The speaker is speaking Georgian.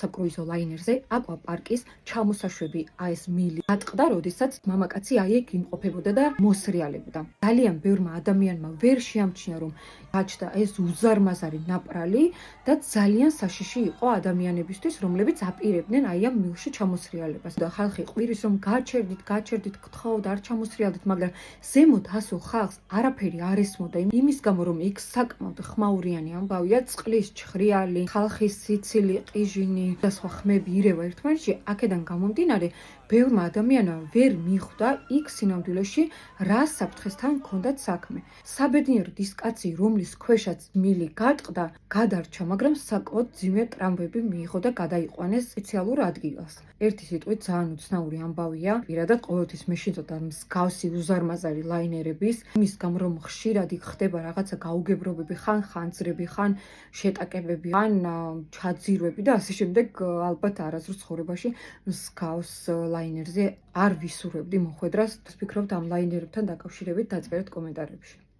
საკრუიზო ლაინერზე აკვაპარკის ჩამოსაშვები ეს მილი ატყდა, როდესაც მამაკაცი აქ იმყოფებოდა და მოსრიალებდა. ძალიან ბევრმა ადამიანმა ვერ შეამჩნია, რომ გაჩნდა ეს უზარმაზარი ნაპრალი და ძალიან საშიში იყო ადამიანებისთვის, რომლებიც აპირებდნენ ამ მილში ჩამოსრიალებას. და ხალხი ყვირის, რომ გაჩერდით, გთხოვთ, არ ჩამოსრიალდეთ, მაგრამ ზემოთ ასო ხალხს არაფერი არ ესმოდა იმის გამო, რომ იქ საკმაოდ ხმაურიანი ამბავია, წყლის ჩხრიალი, ხალხის სიცილი, ყიჟინი და სხვა ხმები ირევა ერთმანეთში. აქედან გამომდინარე, ბევრმა ადამიანმა ვერ მიხვდა იქ სინამდვილეში რა საფრთხესთან ჰქონდათ საქმე. საბედნიერო დისკაცი, რომლის ქვეშაც მილი გატყდა, გადარჩა, მაგრამ საკმაოდ ძიმე ტრამვები მიიღო და გადაიყვანეს სპეციალურ ადგილას. ერთი სიტყვით ძალიან უცნაური ამბავია. პირადად ყოველთვის მე შეძოდა მსგავსი უზარმაზარი ლაინერების, იმის გამო რომ ხშირად იქ ხდება რაღაცა გაუგებრობები, ხან ხანძრები, ხან შეტაკებები, ხან ჩაძირვები და ასე შემდეგ. ალბათ არასდროს ცხოვრებაში მსგავს ლაინერზე არ ვისურვებდი მოხვედრას. ვფიქრობთ ამ ლაინერებთან დაკავშირებით დაწერეთ კომენტარებში.